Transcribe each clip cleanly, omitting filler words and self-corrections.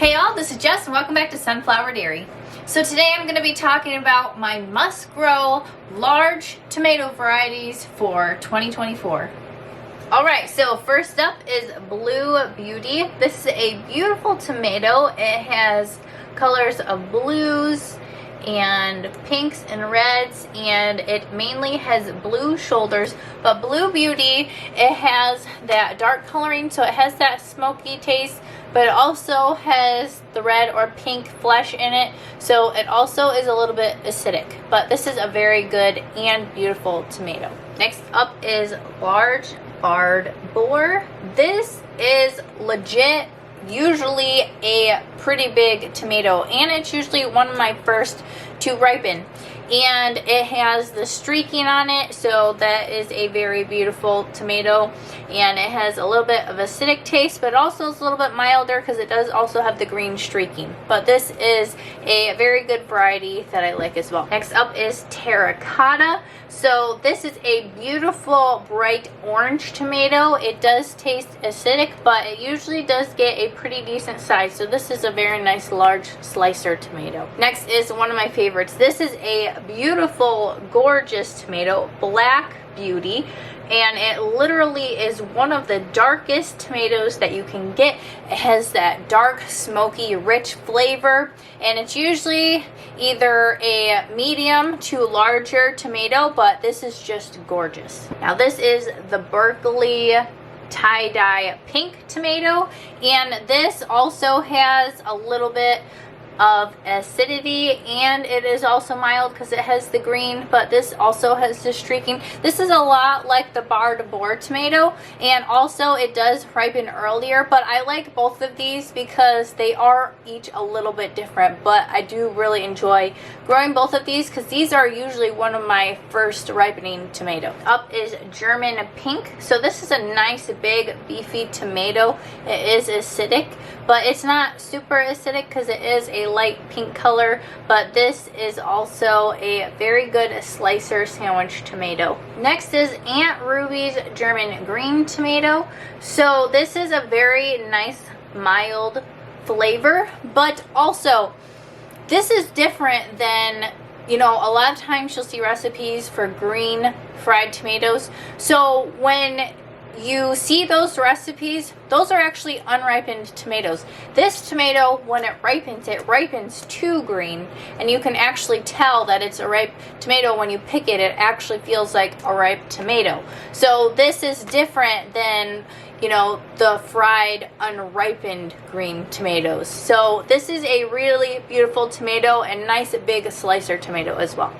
Hey all, this is Jess and welcome back to Sunflower Dairy. So today I'm going to be talking about my must-grow large tomato varieties for 2024. Alright, so first up is Blue Beauty. This is a beautiful tomato. It has colors of blues and pinks and reds, and it mainly has blue shoulders. But Blue Beauty, it has that dark coloring, so it has that smoky taste, but it also has the red or pink flesh in it, so it also is a little bit acidic. But this is a very good and beautiful tomato. Next up is Large Barred Boar. This is legit usually a pretty big tomato, and it's usually one of my first to ripen, and it has the streaking on it, so that is a very beautiful tomato. And it has a little bit of acidic taste, but also is a little bit milder because it does also have the green streaking. But this is a very good variety that I like as well. Next up is Terracotta. So this is a beautiful bright orange tomato. It does taste acidic, but it usually does get a pretty decent size. So this is a very nice large slicer tomato. Next is one of my favorites. This is a beautiful, gorgeous tomato, Black Beauty. And it literally is one of the darkest tomatoes that you can get. It has that dark, smoky, rich flavor, and it's usually either a medium to larger tomato, but this is just gorgeous. Now this is the Berkeley tie-dye pink tomato, and this also has a little bit of acidity, and it is also mild because it has the green, but this also has the streaking. This is a lot like the Barred Boar tomato, and also it does ripen earlier, but I like both of these because they are each a little bit different. But I do really enjoy growing both of these because these are usually one of my first ripening tomatoes. Up is German Pink. So this is a nice big beefy tomato. It is acidic, but it's not super acidic because it is a light pink color. But this is also a very good slicer sandwich tomato. Next is Aunt Ruby's German Green Tomato. So this is a very nice mild flavor, but also this is different than, you know, a lot of times you'll see recipes for green fried tomatoes. So when you see those recipes, those are actually unripened tomatoes. This tomato, when it ripens to green, and you can actually tell that it's a ripe tomato when you pick it. It actually feels like a ripe tomato. So this is different than, you know, the fried unripened green tomatoes. So this is a really beautiful tomato and nice big slicer tomato as well.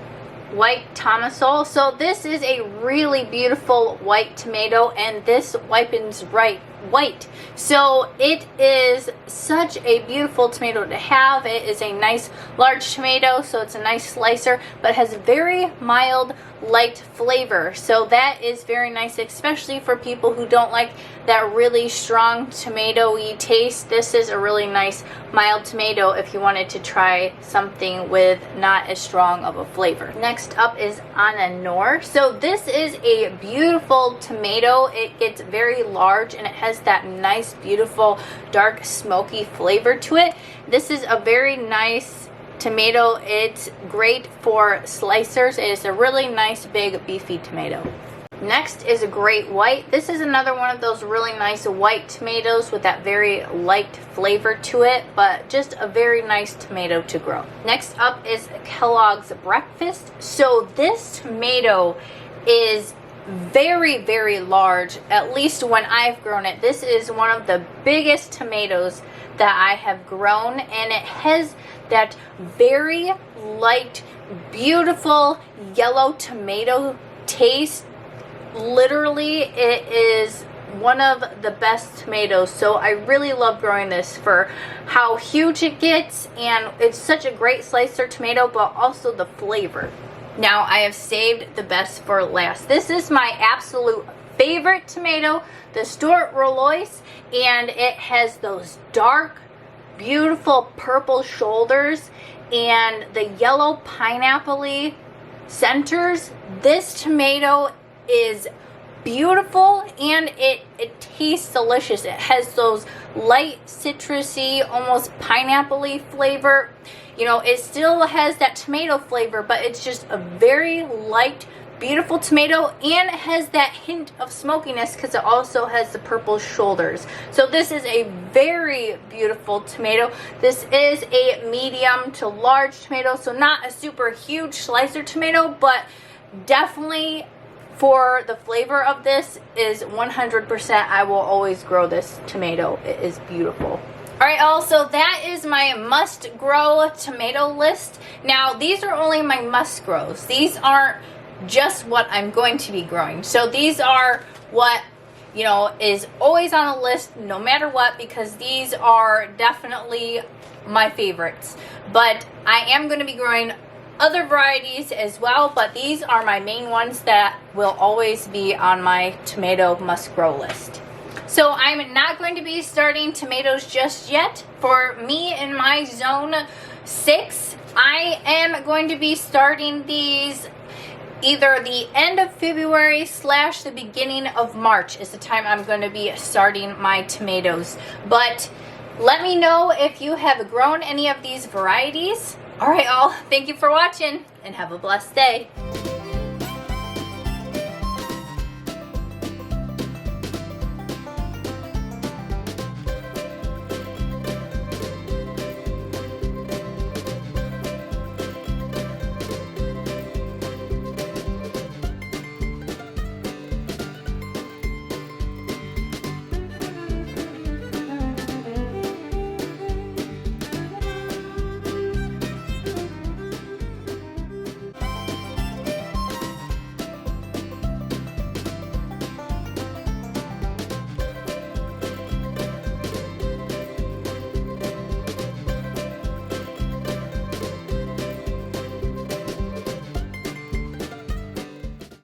White Tomaso. So this is a really beautiful white tomato, and this ripens right white. So it is such a beautiful tomato to have. It is a nice large tomato, so it's a nice slicer, but has very mild light flavor. So that is very nice, especially for people who don't like that really strong tomatoey taste. This is a really nice mild tomato if you wanted to try something with not as strong of a flavor. Next up is Ananor. So this is a beautiful tomato. It gets very large and it has that nice, beautiful, dark, smoky flavor to it. This is a very nice tomato. It's great for slicers. It is a really nice, big, beefy tomato. Next is a Great White. This is another one of those really nice white tomatoes with that very light flavor to it, but just a very nice tomato to grow. Next up is Kellogg's Breakfast. So this tomato is very, very large, at least when I've grown it. This is one of the biggest tomatoes that I have grown, and it has that very light, beautiful yellow tomato taste. Literally, it is one of the best tomatoes. So I really love growing this for how huge it gets, and it's such a great slicer tomato, but also the flavor. Now I have saved the best for last. This is my absolute favorite tomato, the Stuart Rollois, and it has those dark, beautiful purple shoulders and the yellow pineapple-y centers. This tomato is beautiful, and it tastes delicious. It has those light citrusy, almost pineapple-y flavor. You know, it still has that tomato flavor, but it's just a very light, beautiful tomato, and it has that hint of smokiness because it also has the purple shoulders. So this is a very beautiful tomato. This is a medium to large tomato, so not a super huge slicer tomato, but definitely for the flavor of this is 100%. I will always grow this tomato. It is beautiful. All right, also that is my must grow tomato list. Now these are only my must grows. These aren't just what I'm going to be growing. So these are what, you know, is always on a list no matter what, because these are definitely my favorites. But I am going to be growing other varieties as well, but these are my main ones that will always be on my tomato must grow list. So I'm not going to be starting tomatoes just yet. For me in my zone 6, I am going to be starting these either the end of February / the beginning of March is the time I'm going to be starting my tomatoes. But let me know if you have grown any of these varieties. All right, all, thank you for watching and have a blessed day.